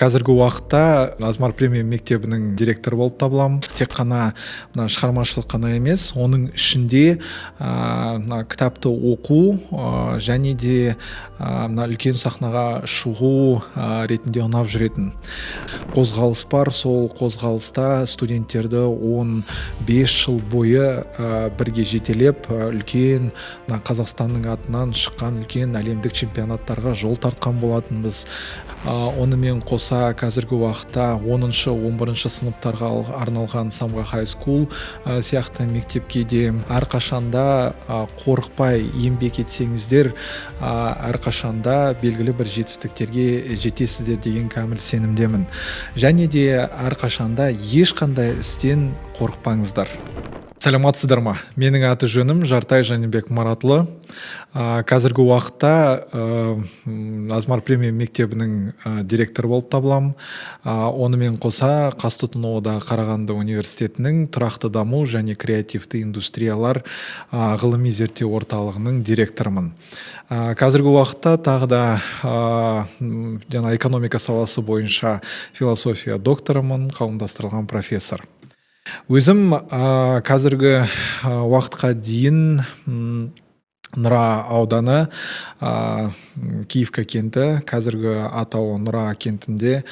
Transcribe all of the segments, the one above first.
Қазіргі уақытта Азмар премиум мектебінің директоры болып табыламын. Тек қана мына шығармашылық қана емес, оның ішінде мына кітапты оқу және де мына үлкен сахнаға шығу ретінде ұнап жүретін қозғалыс бар. Сол қозғалыста студенттерді 15 жыл бойы бірге жетелеп үлкен Қазақстанның атынан шыққан үлкен әлемдік чемпионаттарға жол тартқан болатынбыз. Онымен қоса қазіргі уақытта 10-11 сыныптарға арналған Самға High School сияқты мектепке де әрқашанда қорықпай еңбек етсеңіздер, әрқашанда белгілі бір жетістіктерге жетесіздер деген кәміл сенімдемін. Және де әрқашанда ешқандай істен қорықпаңыздар. Сәлеметсіздер ма? Менің аты жөнім Жартай Жанибек Маратұлы. Қазіргі уақытта Азмар премиум мектебінің директоры болып табыламын. Онымен қоса Қазтұтыну-да Қарағанды университетінің тұрақты даму және креативті индустриялар ғылыми зерттеу орталығының директорымын. Қазіргі уақытта тағы да экономика саласы бойынша философия докторымын, қауымдастырылған профессор. Өзім қазіргі уақытқа дейін Нұра ауданы, Киевка кенті, қазіргі атауы Нұра кентінде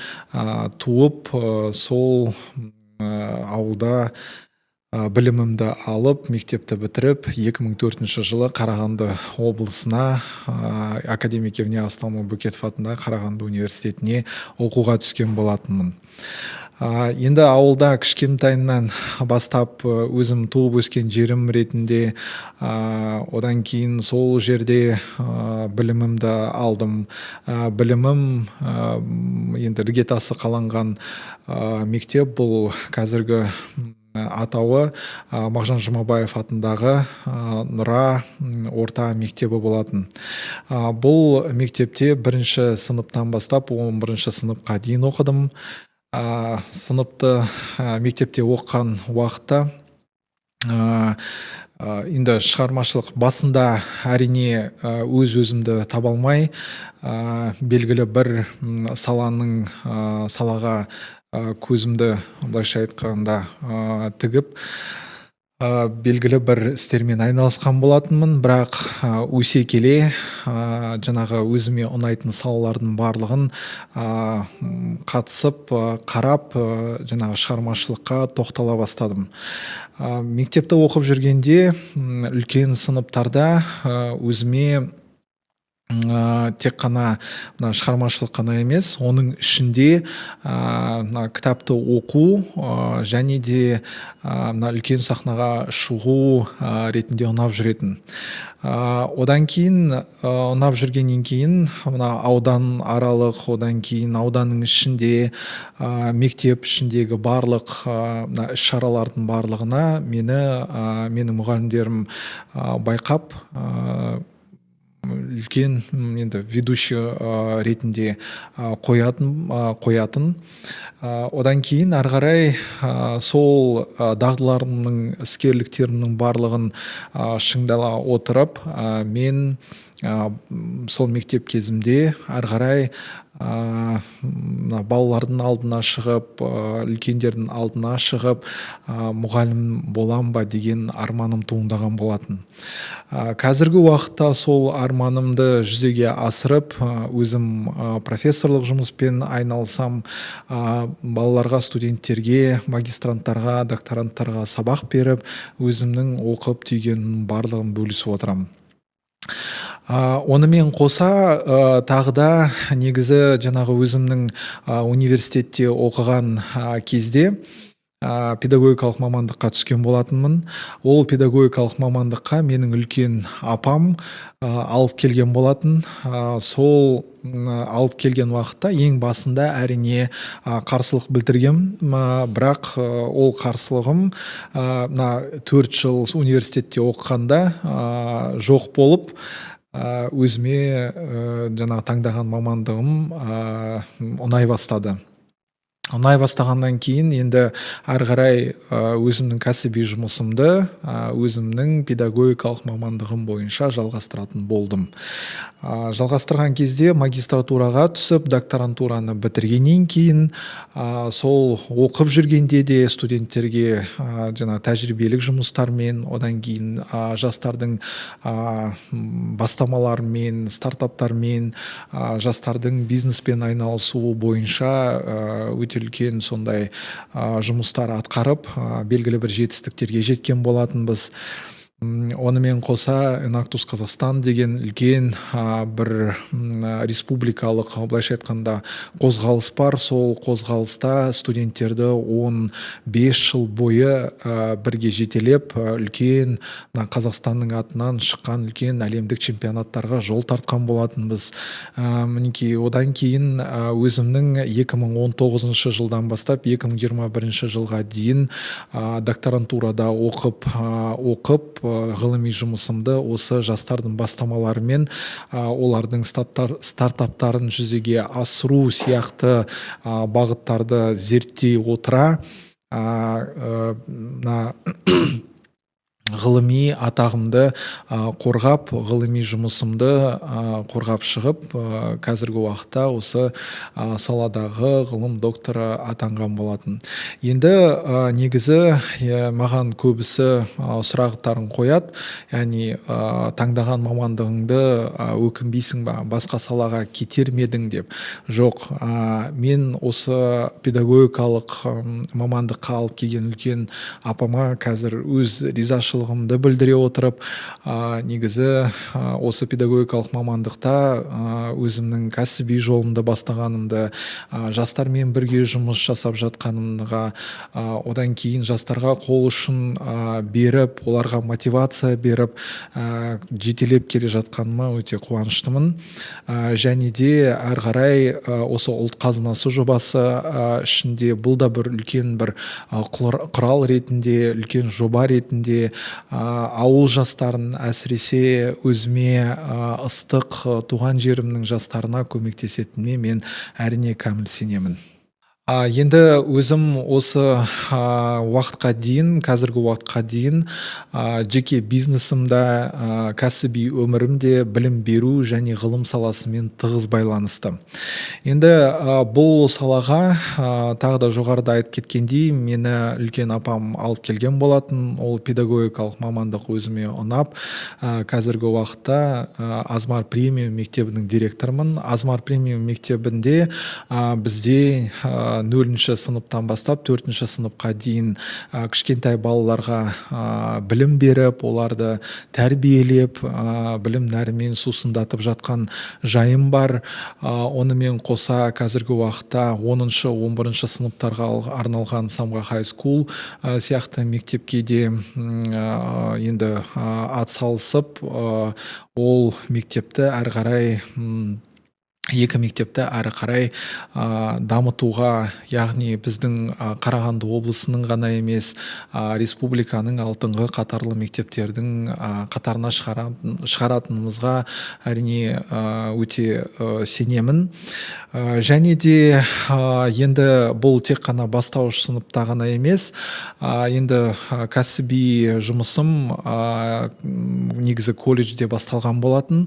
туып, сол ауылда білімімді алып, мектепті бітіріп, 2004 жылы Қарағанды облысына академик Евгений Арыстанұлы Бөкетов атындағы Қарағанды университетіне оқуға түскен болатынмын. Енді ауылда кішкентайынан бастап өзім туып өскен жерім ретінде, одан кейін сол жерде білімімді алдым. Білімім енді іргетасы қаланған мектеп, бұл қазіргі атауы Мағжан Жұмабаев атындағы Нұра орта мектебі болатын. Бұл мектепте 1-ші сыныптан бастап 11-ші сыныпқа дейін оқыдым. Сыныпты мектепте оқыған уақытта енді шығармашылық басында әрине өз-өзімді таба алмай, белгілі бір салаға көзімді былайша айтқанда тігіп, белгілі бір істермен айналысқан болатынмын. Бірақ өсе келе жаңағы өзіме ұнайтын салалардың барлығын қатысып, қарап, жаңағы шығармашылыққа тоқтала бастадым. Мектепті оқып жүргенде үлкен сыныптарда өзіме тек қана шығармашылық қана емес, оның ішінде кітапты оқу және де үлкен сахнаға шығу ретінде ұнап жүретін. Одан кейін, ұнап жүргеннен кейін, аудан аралық, одан кейін ауданның ішінде, мектеп ішіндегі барлық іс-шаралардың барлығына менің мұғалімдерім байқап, үлкен енді ведущий ретінде қоятын. Одан кейін ары қарай сол дағдыларымның, іскерліктерімнің барлығын шыңдала отырып, мен сол мектеп кезімде ары қарай балалардың алдына шығып, үлкендердің алдына шығып, мұғалім болам ба деген арманым туындаған болатын. Қазіргі уақытта сол арманымды жүзеге асырып, өзім профессорлық жұмыспен айналысам, балаларға, студенттерге, магистранттарға, докторанттарға сабақ беріп, өзімнің оқып түйгеннің барлығын бөлісіп отырамын. Онымен қоса тағы да негізі жаңағы өзімнің университетте оқыған кезде педагогикалық мамандыққа түскен болатынмын. Ол педагогикалық мамандыққа менің үлкен апам алып келген болатын. Сол алып келген уақытта ең басында әрине қарсылық білдіргем, бірақ ол қарсылығым 4 жыл университетте оқығанда жоқ болып, өзіме жаңағы таңдаған мамандығым ұнай бастады. ұнай бастағаннан кейін енді ары қарай өзімнің кәсіби жұмысымды өзімнің педагогикалық мамандығым бойынша жалғастыратын болдым. Жалғастырған кезде магистратураға түсіп, докторантураны бітіргеннен кейін сол оқып жүргенде де студенттерге жаңа тәжірибелік жұмыстармен, одан кейін жастардың бастамаларымен, стартаптармен, жастардың бизнеспен айналысуы бойынша өте үлкен сондай жұмыстар атқарып, белгілі бір жетістіктерге жеткен болатынбыз. Онымен қоса Enactus Қазақстан деген үлкен бір республикалық, былайша айтқанда, қозғалыс бар. Сол қозғалыста студенттерді 15 жыл бойы бірге жетелеп, үлкен Қазақстанның атынан шыққан үлкен әлемдік чемпионаттарға жол тартқан болатынбыз. Мінекей одан кейін өзімнің 2019 жылдан бастап 2021 жылға дейін докторантурада оқып ғылыми жұмысымды осы жастардың бастамаларымен, олардың стартаптарын жүзеге асыру сияқты бағыттарды зерттей отыра ғылыми атағымды қорғап, ғылыми жұмысымды қорғап шығып, қазіргі уақытта осы саладағы ғылым докторы атанған болатын. Енді негізі маған көбісі сұрақтарын қояды, яғни таңдаған мамандығыңды өкінбейсің ба, басқа салаға кетер ме едің деп. Жоқ, мен осы педагогикалық мамандыққа алып келген үлкен апама қазір өз ризашылығымды білдіре отырып, негізі осы педагогикалық мамандықта өзімнің кәсіби жолымды бастағанымды, жастармен бірге жұмыс жасап жатқанымға, одан кейін жастарға қол ұшын беріп, оларға мотивация беріп, жетелеп келе жатқаныма өте қуаныштымын. Және де әрі қарай осы ұлт қазынасы жобасы ішінде бұл да бір үлкен бір құрал ретінде, үлкен жоба ретінде ауыл жастарын, әсіресе өзіме ыстық туған жерімнің жастарына көмектесетініне мен әрине кәміл сенемін. Енді өзім осы уақытқа дейін, қазіргі уақытқа дейін жеке бизнесімде, кәсіби өмірімде білім беру және ғылым саласымен тығыз байланысты. Енді бұл салаға тағы да жоғарыда айтып кеткендей, мені үлкен апам алып келген болатын. Ол педагогикалық мамандық өзіме ұнап, қазіргі уақытта Азмар премиум мектебінің директорымын. Азмар премиум мектебінде бізде 0-ші сыныптан бастап 4-ші сыныпқа дейін кішкентай балаларға білім беріп, оларды тәрбиелеп, білім нәрімен сусындатып жатқан жайым бар. Онымен қоса қазіргі уақытта 10-шы, 11-ші сыныптарға арналған Самға High School сияқты мектепке де енді атсалысып, ол мектепті әрі қарай екі мектепті әрі қарай дамытуға, яғни біздің Қарағанды облысының ғана емес, республиканың алтынғы қатарлы мектептердің қатарына шығаратынымызға әрине өте сенемін. Және де енді бұл тек қана бастауыш сыныпта ғана емес, енді кәсіби жұмысым негізі колледжде басталған болатын.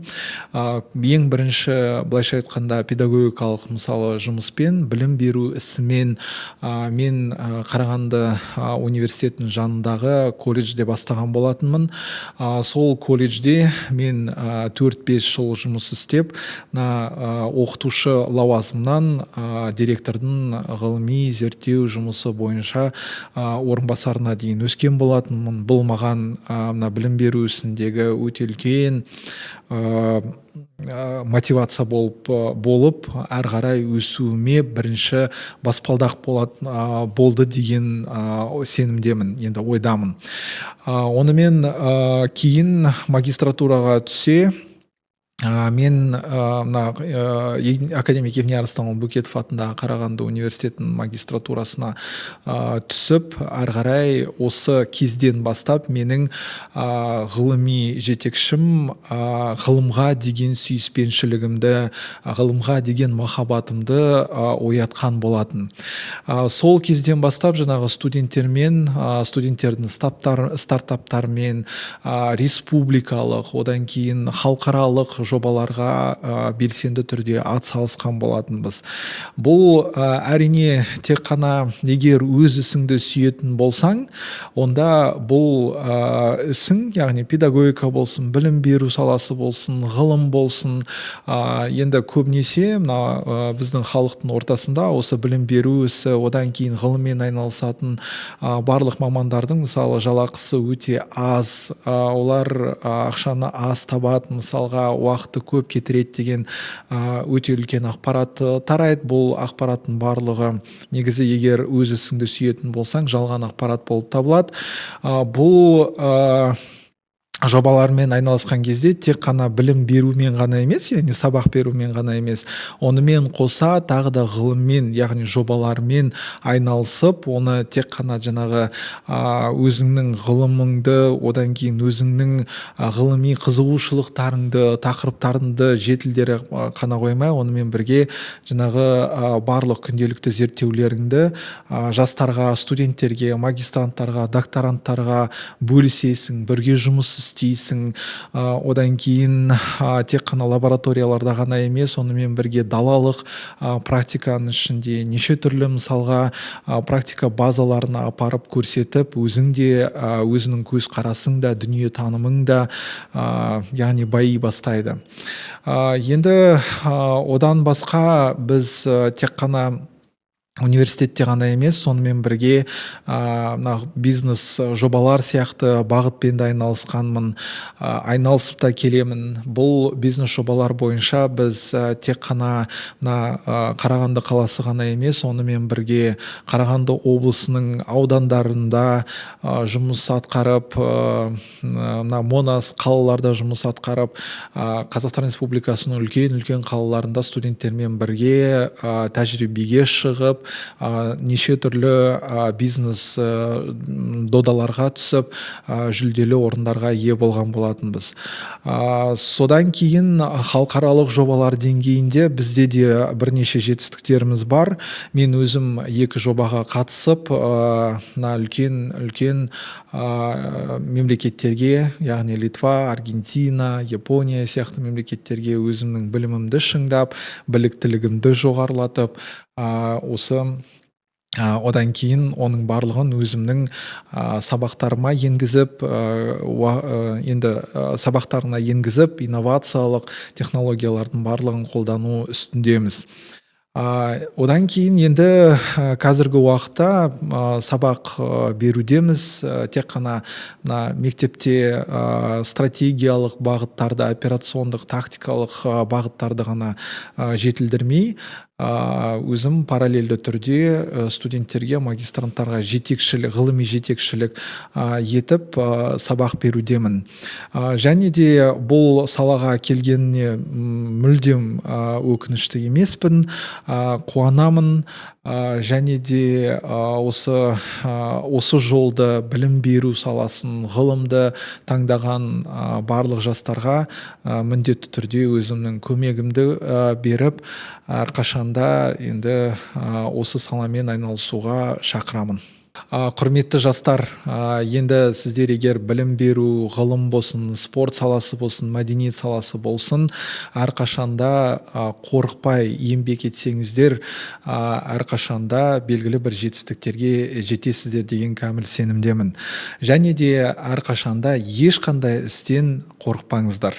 Ең бірінші, былайша айтқанда, педагогикалық мысалы жұмыспен, білім беру ісімен мен Қарағанды университетінің жанындағы колледжде бастаған болатынмын. Сол колледжде мен 4-5 жыл жұмыс істеп, оқытушы лауазымнан директордың ғылыми зерттеу жұмысы бойынша орынбасарына дейін өскен болатынмын. Бұл маған білім беру ісіндегі өте үлкен мотивация болып әрі қарай өсуіме бірінші баспалдақ болды деген сенімдемін, енді ойдамын. Онымен кейін магистратураға түсе, Мен мына академик Евней Арыстанұлы Бөкетов атындағы Қарағанды университетінің магистратурасына түсіп, ары қарай осы кезден бастап менің ғылыми жетекшім ғылымға деген сүйіспеншілігімді, ғылымға деген махаббатымды оятқан болатын. Сол кезден бастап жаңағы студенттердің стартаптармен, республикалық, одан кейін халықаралық жобаларға белсенді түрде атсалысқан болатынбыз. Бұл әрине тек қана егер өз ісіңді сүйетін болсаң, онда бұл ісің, яғни педагогика болсын, білім беру саласы болсын, ғылым болсын, енді көбінесе мына біздің халықтың ортасында осы білім беру ісі, одан кейін ғылыммен айналысатын барлық мамандардың мысалы жалақысы өте аз, олар ақшаны аз табады, мысалға уақыты көп кетіреді деген өте үлкен ақпарат тарайды. Бұл ақпараттың барлығы негізі егер өз ісіңді сүйетін болсаң жалған ақпарат болып табылады. Бұл жобалармен айналысқан кезде тек қана білім берумен ғана емес, яғни сабақ берумен ғана емес, онымен қоса тағы да ғылыммен, яғни жобалармен айналысып, оны тек қана жаңағы өзіңнің ғылымыңды, одан кейін өзіңнің ғылыми қызығушылықтарыңды, тақырыптарыңды жетілдере қана қоймай, онымен бірге жаңағы барлық күнделікті зерттеулеріңді жастарға, студенттерге, магистранттарға, докторанттарға бөлісесің, бірге жұмыс істейсің. Одан кейін тек қана лабораторияларда ғана емес, онымен бірге далалық практиканың ішінде неше түрлі мысалға практика базаларына апарып көрсетіп, өзің де өзінің көзқарасың да, дүние танымың да яғни байи бастайды. Енді одан басқа біз тек қана университетте ғана емес, сонымен бірге бизнес жобалар сияқты бағытпен де айналысып та келемін. Бұл бизнес жобалар бойынша біз тек қана Қарағанды қаласы ғана емес, онымен бірге Қарағанды облысының аудандарында жұмыс атқарып, монас қалаларда жұмыс атқарып, Қазақстан Республикасының үлкен қалаларында студенттермен бірге тәжірибеге шығып, неше түрлі бизнес додаларға түсіп, жүлделі орындарға ие болған болатынбыз. Содан кейін халықаралық жобалар деңгейінде бізде де бірнеше жетістіктеріміз бар. Мен өзім 2 жобаға қатысып, үлкен мемлекеттерге, яғни Литва, Аргентина, Япония сияқты мемлекеттерге өзімнің білімімді шыңдап, біліктілігімді жоғарылатып, одан кейін оның барлығын өзімнің сабақтарыма енгізіп, сабақтарына енгізіп, инновациялық технологиялардың барлығын қолдану үстіндеміз. Одан кейін енді қазіргі уақытта сабақ берудеміз. Тек қана мектепте стратегиялық бағыттарды, операциондық, тактикалық бағыттарды ғана жетілдірмей, өзім параллельді түрде студенттерге, магистранттарға ғылыми жетекшілік етіп сабақ берудемін. Және де бұл салаға келгеніне мүлдем өкінішті емеспін, қуанамын. Және де осы жолды, білім беру саласын, ғылымды таңдаған барлық жастарға міндетті түрде өзімнің көмегімді беріп, әрқашанда енді осы саламен айналысуға шақырамын. Құрметті жастар, енді сіздер егер білім беру, ғылым болсын, спорт саласы болсын, мәдениет саласы болсын, әрқашанда қорықпай еңбек етсеңіздер, әрқашанда белгілі бір жетістіктерге жетесіздер деген кәміл сенімдемін. Және де әрқашанда ешқандай істен қорықпаңыздар.